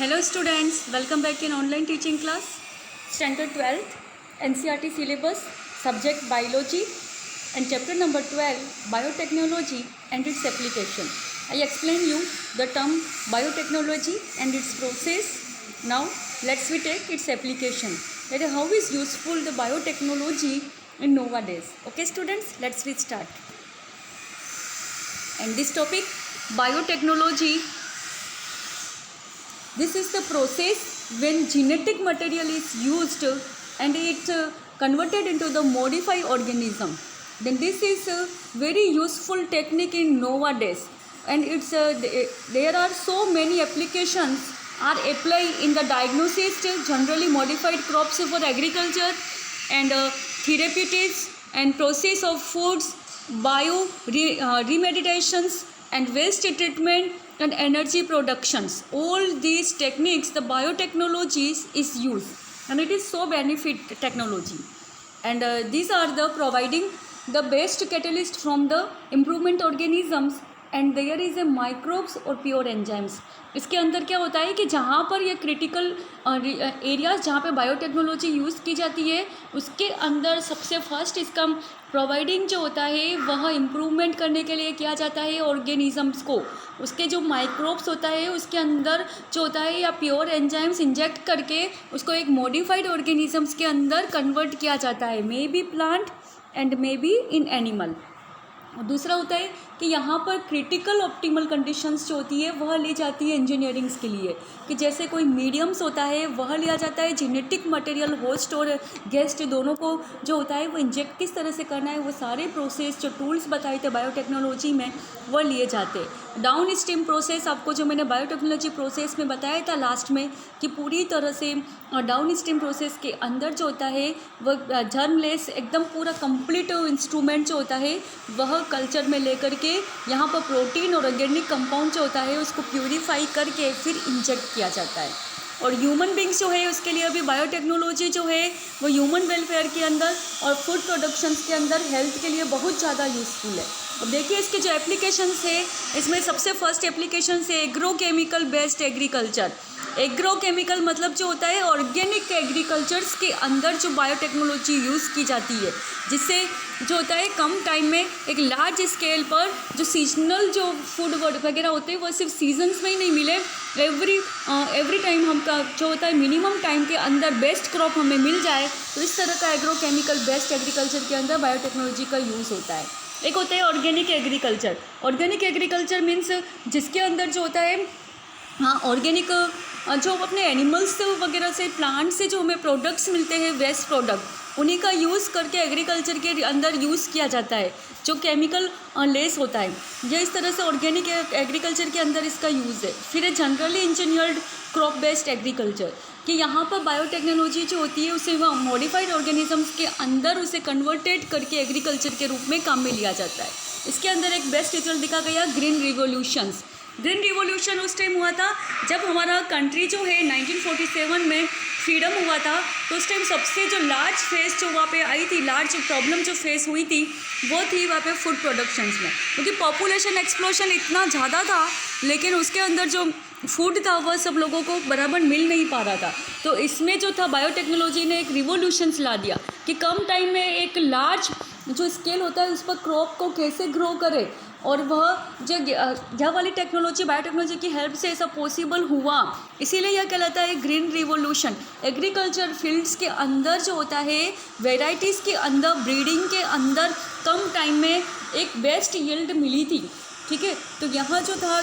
Hello students, welcome back in online teaching class. Standard 12th NCERT syllabus, subject biology and chapter number 12 biotechnology and its application. I explain you the term biotechnology and its process. Now let's we take its application. That is how is useful the biotechnology in nowadays. Okay students, let's we start. And this topic biotechnology. This is the process when genetic material is used and it converted into the modified organism. Then this is a very useful technique in nowadays, and it's there are so many applications are applied in the diagnosis, generally modified crops for agriculture and therapeutics and process of foods, bio remediations and waste treatment and energy productions. All these techniques, the biotechnologies is used, and it is so benefit technology. And these are the providing the best catalyst from the improvement organisms, and there is a microbes और pure enzymes. इसके अंदर क्या होता है कि जहाँ पर ये क्रिटिकल एरियाज़ जहाँ पे बायोटेक्नोलॉजी यूज़ की जाती है उसके अंदर सबसे फर्स्ट इसका प्रोवाइडिंग जो होता है वह इम्प्रूवमेंट करने के लिए किया जाता है ऑर्गेनिजम्स को. उसके जो माइक्रोब्स होता है उसके अंदर जो होता है या प्योर एंजाइम्स इंजेक्ट करके उसको एक मॉडिफाइड ऑर्गेनिजम्स के अंदर कन्वर्ट किया जाता है, may be plant and may be in animal. और दूसरा होता है कि यहाँ पर क्रिटिकल ऑप्टिमल कंडीशंस जो होती है वह ली जाती है इंजीनियरिंग्स के लिए, कि जैसे कोई मीडियम्स होता है वह लिया जाता है, जेनेटिक मटेरियल होस्ट और गेस्ट दोनों को जो होता है वो इंजेक्ट किस तरह से करना है वो सारे प्रोसेस जो टूल्स बताए थे बायोटेक्नोलॉजी में वह लिए जाते. डाउन स्ट्रीम प्रोसेस आपको जो मैंने बायोटेक्नोलॉजी प्रोसेस में बताया था लास्ट में कि पूरी तरह से डाउन स्ट्रीम प्रोसेस के अंदर जो होता है वह जर्मलेस एकदम पूरा कंप्लीट इंस्ट्रूमेंट जो होता है वह कल्चर में लेकर के यहाँ पर प्रोटीन और ऑर्गेनिक कंपाउंड जो होता है उसको प्यूरीफाई करके फिर इंजेक्ट किया जाता है. और ह्यूमन बींग्स जो है उसके लिए अभी बायोटेक्नोलॉजी जो है वो ह्यूमन वेलफेयर के अंदर और फूड प्रोडक्शंस के अंदर हेल्थ के लिए बहुत ज़्यादा यूज़फुल है. अब देखिए इसके जो एप्लीकेशंस है इसमें सबसे फर्स्ट एप्लीकेशन है एग्रोकेमिकल बेस्ड एग्रीकल्चर. एग्रोकेमिकल मतलब जो होता है ऑर्गेनिक एग्रीकल्चर्स के अंदर जो बायोटेक्नोलॉजी यूज़ की जाती है, जिससे जो होता है कम टाइम में एक लार्ज स्केल पर जो सीजनल जो फूड वगैरह होते हैं वो सिर्फ सीजन्स में ही नहीं मिले, एवरी टाइम हमका जो होता है मिनिमम टाइम के अंदर बेस्ट क्रॉप हमें मिल जाए. तो इस तरह का एग्रोकेमिकल बेस्ड एग्रीकल्चर के अंदर बायोटेक्नोलॉजी का यूज़ होता है. एक होता है organic agriculture. Organic agriculture means जिसके अंदर जो होता है ऑर्गेनिक जो अपने एनिमल्स वगैरह से प्लांट से जो हमें प्रोडक्ट्स मिलते हैं वेस्ट प्रोडक्ट उन्हीं का यूज़ करके एग्रीकल्चर के अंदर यूज़ किया जाता है जो केमिकल लेस होता है. ये इस तरह से ऑर्गेनिक एग्रीकल्चर के अंदर इसका यूज़ है. फिर है generally engineered crop based agriculture कि यहाँ पर बायोटेक्नोलॉजी जो होती है उसे वह मॉडिफाइड ऑर्गेनिजम्स के अंदर उसे कन्वर्टेड करके एग्रीकल्चर के रूप में काम में लिया जाता है. इसके अंदर एक बेस्ट रिजल्ट दिखा गया ग्रीन रिवोल्यूशंस. ग्रीन रिवोल्यूशन उस टाइम हुआ था जब हमारा कंट्री जो है 1947 में फ्रीडम हुआ था. तो उस टाइम सबसे जो लार्ज फेस जो वहाँ पे आई थी, लार्ज प्रॉब्लम जो फेस हुई थी वो थी वहाँ पे फूड प्रोडक्शंस में, क्योंकि पॉपुलेशन एक्सप्लोशन इतना ज़्यादा था लेकिन उसके अंदर जो फूड था वह सब लोगों को बराबर मिल नहीं पा रहा था. तो इसमें जो था बायोटेक्नोलॉजी ने एक रिवोल्यूशंस ला दिया कि कम टाइम में एक लार्ज जो स्केल होता है उस पर क्रॉप को कैसे ग्रो करे, और वह जो यह वाली टेक्नोलॉजी बायोटेक्नोलॉजी की हेल्प से ऐसा पॉसिबल हुआ. इसीलिए यह कहलाता है ग्रीन रिवोल्यूशन. एग्रीकल्चर फील्ड्स के अंदर जो होता है वेराइटीज़ के अंदर ब्रीडिंग के अंदर कम टाइम में एक बेस्ट यील्ड मिली थी. ठीक है, तो यहाँ जो था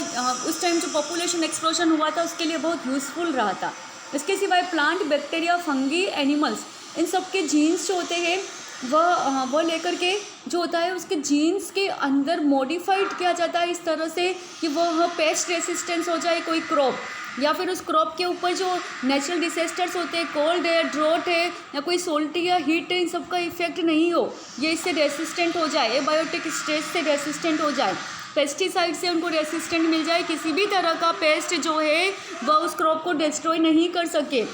उस टाइम जो पॉपुलेशन एक्सप्लोशन हुआ था उसके लिए बहुत यूज़फुल रहा था. इसके सिवाय plant bacteria fungi animals in सब के जीन्स जो होते हैं वह लेकर के जो होता है उसके जीन्स के अंदर मॉडिफाइड किया जाता है इस तरह से कि वह पेस्ट रेसिस्टेंस हो जाए कोई क्रॉप, या फिर उस क्रॉप के ऊपर जो नेचुरल डिसेस्टर्स होते हैं, कोल्ड है, ड्रॉट है या कोई सोल्टी या हीट है, इन सब का इफेक्ट नहीं हो, ये इससे रेसिस्टेंट हो जाए, एबायोटिक स्ट्रेस से रेसिस्टेंट हो जाए, पेस्टिसाइड से उनको रेसिस्टेंट मिल जाए, किसी भी तरह का पेस्ट जो है वह उस क्रॉप को डिस्ट्रॉय नहीं कर सके.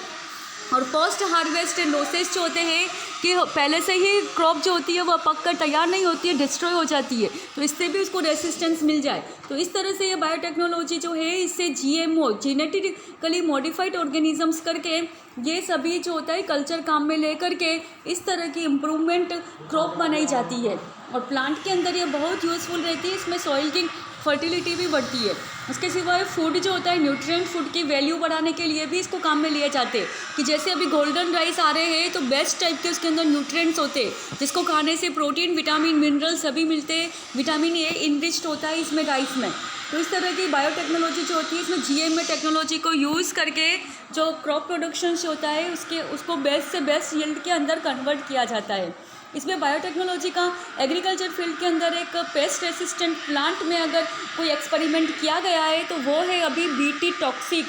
और पोस्ट हार्वेस्ट लॉसेस जो होते हैं कि पहले से ही क्रॉप जो होती है वह पक कर तैयार नहीं होती है, डिस्ट्रॉय हो जाती है, तो इससे भी उसको रेसिस्टेंस मिल जाए। तो इस तरह से ये बायोटेक्नोलॉजी जो है इससे GMO जेनेटिकली मॉडिफाइड ऑर्गेनिजम्स करके ये सभी जो होता है कल्चर काम में लेकर के इस तरह की इम्प्रूवमेंट क्रॉप बनाई जाती है। और प्लांट के अंदर ये बहुत यूज़फुल रहती है, इसमें सॉइल की फर्टिलिटी भी बढ़ती है। उसके सिवाय फूड जो होता है न्यूट्रिएंट फूड की वैल्यू बढ़ाने के लिए भी इसको काम में लिए जाते हैं, कि जैसे अभी गोल्डन राइस आ रहे हैं तो बेस्ट टाइप के उसके अंदर न्यूट्रिएंट्स होते हैं, जिसको खाने से प्रोटीन विटामिन मिनरल सभी मिलते हैं। विटामिन ए इनरिच्ड होता है इसमें राइस में। तो इस तरह की बायोटेक्नोलॉजी जो होती है इसमें GMO टेक्नोलॉजी को यूज़ करके जो क्रॉप प्रोडक्शन होता है उसको बेस्ट से बेस्ट यील्ड के अंदर कन्वर्ट किया जाता है। इसमें बायोटेक्नोलॉजी का एग्रीकल्चर फील्ड के अंदर एक पेस्ट रेसिस्टेंट प्लांट में अगर कोई एक्सपेरिमेंट किया गया है तो वो है अभी BT टॉक्सिक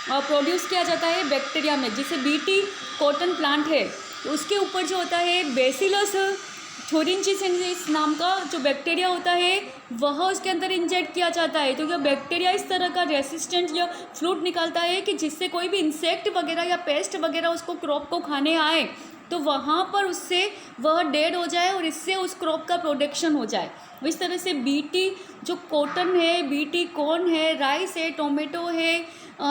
प्रोड्यूस किया जाता है बैक्टीरिया में, जिसे BT कॉटन प्लांट है तो उसके ऊपर जो होता है बेसिलस थोरिनजिस नाम का जो बैक्टीरिया होता है वह उसके अंदर इंजेक्ट किया जाता है। तो यह बैक्टीरिया इस तरह का रेसिस्टेंट या फ्लूइड निकालता है कि जिससे कोई भी इंसेक्ट वगैरह या पेस्ट वगैरह उसको क्रॉप को खाने आए तो वहाँ पर उससे वह डेड हो जाए और इससे उस क्रॉप का प्रोडक्शन हो जाए। इस तरह से BT जो कॉटन है, BT कॉर्न है, राइस है, टोमेटो है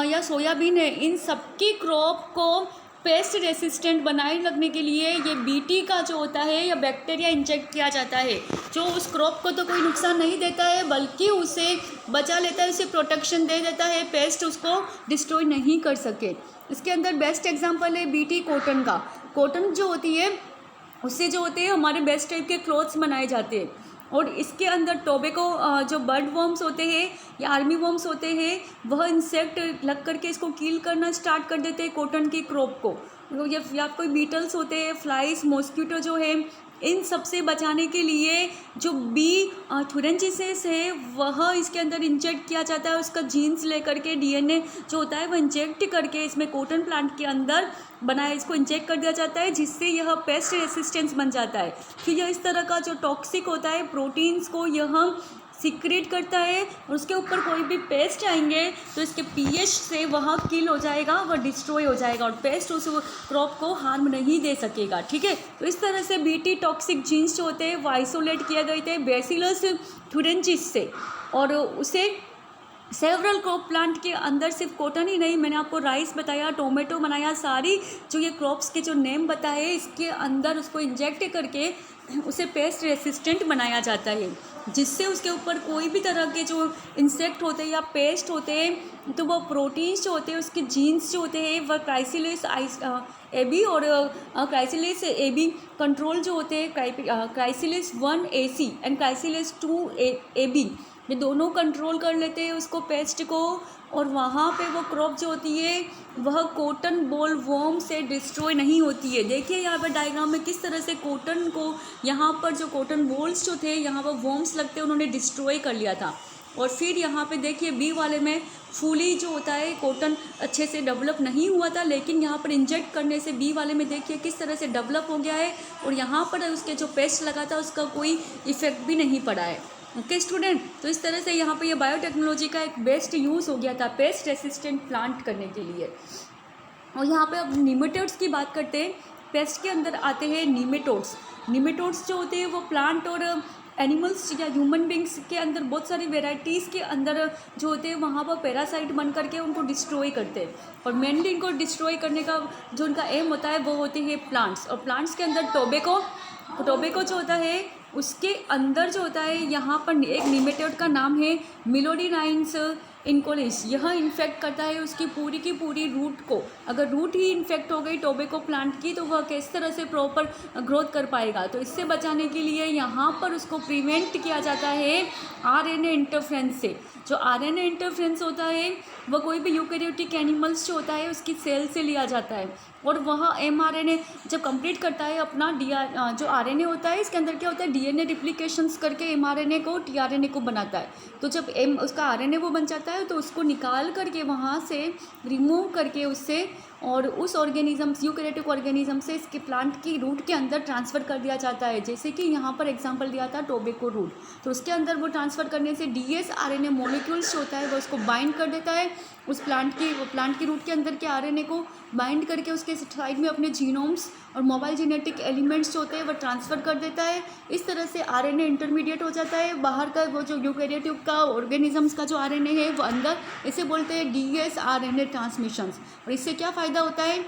या सोयाबीन है, इन सबकी क्रॉप को पेस्ट रेसिस्टेंट बनाए रखने के लिए ये BT का जो होता है या बैक्टीरिया इंजेक्ट किया जाता है, जो उस क्रॉप को तो कोई नुकसान नहीं देता है बल्कि उसे बचा लेता है, उसे प्रोटेक्शन दे देता है, पेस्ट उसको डिस्ट्रॉय नहीं कर सके। इसके अंदर बेस्ट एग्जांपल है BT कॉटन का। कॉटन जो होती है उससे जो होते हैं हमारे बेस्ट टाइप के क्लॉथ्स बनाए जाते हैं। और इसके अंदर टोबैको जो बर्ड वर्म्स होते हैं या आर्मी वर्म्स होते हैं वह इंसेक्ट लग करके इसको कील करना स्टार्ट कर देते हैं कॉटन की क्रॉप को। या कोई बीटल्स होते हैं, फ्लाइज, मॉस्किटो जो है, इन सब से बचाने के लिए जो बी थुरेंजिसेस है वह इसके अंदर इंजेक्ट किया जाता है। उसका जीन्स लेकर के DNA जो होता है वह इंजेक्ट करके इसमें कॉटन प्लांट के अंदर बनाया इसको इंजेक्ट कर दिया जाता है, जिससे यह पेस्ट रेसिस्टेंस बन जाता है। फिर यह इस तरह का जो टॉक्सिक होता है प्रोटीन्स को यह सीक्रेट करता है और उसके ऊपर कोई भी पेस्ट आएंगे तो इसके pH से वह किल हो जाएगा, वह डिस्ट्रॉय हो जाएगा और पेस्ट उस क्रॉप को हार्म नहीं दे सकेगा। ठीक है, तो इस तरह से BT टॉक्सिक जीन्स जो होते हैं वो आइसोलेट किए गए थे बेसिलस थुरेंजिस से। और उसे सेवरल क्रॉप प्लांट के अंदर सिर्फ कॉटन ही नहीं, मैंने आपको राइस बताया, टोमेटो बनाया, सारी जो ये क्रॉप्स के जो नेम बताए इसके अंदर उसको इंजेक्ट करके उसे पेस्ट रेसिस्टेंट बनाया जाता है, जिससे उसके ऊपर कोई भी तरह के जो इंसेक्ट होते हैं या पेस्ट होते हैं तो वह प्रोटीन्स जो होते हैं उसके जीन्स जो होते हैं वह क्राइसिलिस AB और क्राइसिलिस AB कंट्रोल जो होते हैं क्राइसिलिस 1AC एंड क्राइसिलिस 2AB ये दोनों कंट्रोल कर लेते हैं उसको पेस्ट को। और वहाँ पे वो क्रॉप जो होती है वह कॉटन बॉल वर्म से डिस्ट्रॉय नहीं होती है। देखिए यहाँ पर डायग्राम में किस तरह से कॉटन को यहाँ पर जो कॉटन बॉल्स जो थे यहाँ पर वर्म्स लगते हैं उन्होंने डिस्ट्रॉय कर लिया था। और फिर यहाँ पे देखिए B वाले में फुली जो होता है कॉटन अच्छे से डेवलप नहीं हुआ था, लेकिन यहाँ पर इंजेक्ट करने से B वाले में देखिए किस तरह से डेवलप हो गया है और यहाँ पर उसके जो पेस्ट लगा था उसका कोई इफेक्ट भी नहीं पड़ा है। ओके स्टूडेंट, तो इस तरह से यहाँ पे ये बायोटेक्नोलॉजी का एक बेस्ट यूज़ हो गया था पेस्ट रेसिस्टेंट प्लांट करने के लिए। और यहाँ पे अब निमेटोड्स की बात करते हैं। पेस्ट के अंदर आते हैं निमेटोड्स। निमेटोड्स जो होते हैं वो प्लांट और एनिमल्स या ह्यूमन बींग्स के अंदर बहुत सारी वेराइटीज़ के अंदर जो होते हैं वहाँ पर पैरासाइट बन करके उनको डिस्ट्रॉय करते हैं। और मेनली इनको डिस्ट्रॉय करने का जो उनका एम होता है वो होते हैं प्लांट्स। और प्लांट्स के अंदर टोबैको जो होता है उसके अंदर जो होता है यहाँ पर एक निमेटोड का नाम है मिलोडिनाइन्स इनकोलिस। यह इन्फेक्ट करता है उसकी की पूरी रूट को। अगर रूट ही इन्फेक्ट हो गई टोबैको प्लांट की तो वह किस तरह से प्रॉपर ग्रोथ कर पाएगा। तो इससे बचाने के लिए यहाँ पर उसको प्रिवेंट किया जाता है RNA इंटरफ्रेंस से। जो RNA इंटरफ्रेंस होता है वह कोई भी यूकैरियोटिक एनिमल्स जो होता है उसकी सेल से लिया जाता है और वह mRNA जब कंप्लीट करता है अपना जो RNA होता है इसके अंदर क्या होता है DNA रिप्लिकेशंस करके mRNA को tRNA को बनाता है। तो जब उसका RNA वो बन जाता है तो उसको निकाल करके वहाँ से रिमूव करके उससे और उस ऑर्गेनिज़म्स यूकैरियोटिक ऑर्गेनिज़म से इसके प्लांट की रूट के अंदर ट्रांसफ़र कर दिया जाता है। जैसे कि यहाँ पर एग्जांपल दिया था टोबैको रूट, तो उसके अंदर वो ट्रांसफ़र करने से dsRNA मॉलिक्यूल्स होता है वो उसको बाइंड कर देता है उस प्लांट की रूट के अंदर के RNA को बाइंड करके उसके साइड में अपने जीनोम्स और मोबाइल जेनेटिक एलिमेंट्स जो होते हैं वो ट्रांसफ़र कर देता है। इस तरह से आरएनए इंटरमीडिएट हो जाता है, बाहर का वो जो यूकेरियोटिक का ऑर्गेनिजम्स का जो आरएनए है वो अंदर, इसे बोलते हैं डीएस आरएनए ट्रांसमिशंस। और इससे क्या फ़ायदा होता है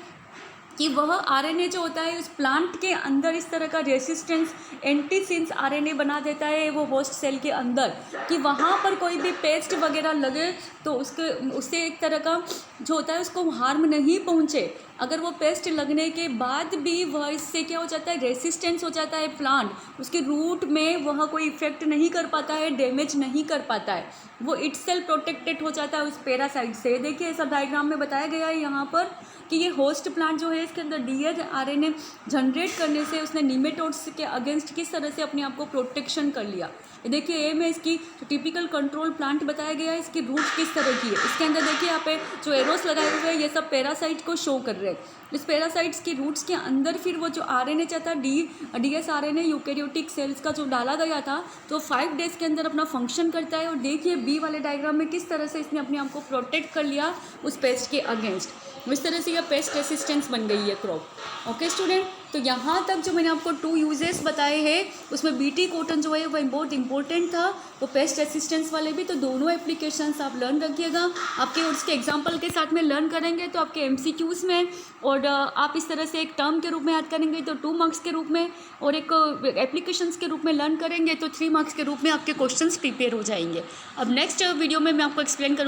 कि वह आरएनए जो होता है उस प्लांट के अंदर इस तरह का रेसिस्टेंस एंटीसिंस आरएनए बना देता है वो होस्ट सेल के अंदर, कि वहाँ पर कोई भी पेस्ट वगैरह लगे तो उससे एक तरह का जो होता है उसको हार्म नहीं पहुँचे। अगर वो पेस्ट लगने के बाद भी वह इससे क्या हो जाता है, रेसिस्टेंस हो जाता है प्लांट, उसके रूट में वह कोई इफेक्ट नहीं कर पाता है, डैमेज नहीं कर पाता है, वो इटसेल्फ प्रोटेक्टेड हो जाता है उस पैरासाइट से। देखिए ऐसा डायग्राम में बताया गया है यहाँ पर कि ये होस्ट प्लांट जो है इसके अंदर डीएस आरएनए जनरेट करने से उसने निमेटोड्स के अगेंस्ट किस तरह से अपने आप को प्रोटेक्शन कर लिया। देखिए ए में इसकी जो टिपिकल कंट्रोल प्लांट बताया गया है, इसकी रूट किस तरह की है। इसके अंदर देखिए यहाँ पे जो एरोस लगाए हुए हैं ये सब पैरासाइट को शो कर रहे हैं। इस पैरासाइट्स की रूट्स के अंदर फिर वो जो आरएनए चाहता डीएस आरएनए यूकेरियोटिक सेल्स का जो डाला गया था तो 5 डेज़ के अंदर अपना फंक्शन करता है। और देखिए बी वाले डायग्राम में किस तरह से इसने अपने आप को प्रोटेक्ट कर लिया उस पेस्ट के अगेंस्ट। इस तरह से यह पेस्ट रेसिस्टेंस बन गई है क्रॉप। ओके स्टूडेंट, तो यहाँ तक जो मैंने आपको 2 यूजेस बताए हैं उसमें बीटी कॉटन जो है वह बहुत इंपॉर्टेंट था, वो पेस्ट रेसिस्टेंस वाले भी। तो दोनों एप्लीकेशंस आप लर्न रखिएगा, आपके उसके एग्जांपल के साथ में लर्न करेंगे तो आपके एमसीक्यूज़ में, और आप इस तरह से एक टर्म के रूप में याद करेंगे तो 2 मार्क्स के रूप में, और एक एप्लीकेशंस के रूप में लर्न करेंगे तो 3 मार्क्स के रूप में आपके क्वेश्चंस प्रिपेयर हो जाएंगे। अब नेक्स्ट वीडियो में मैं आपको एक्सप्लेन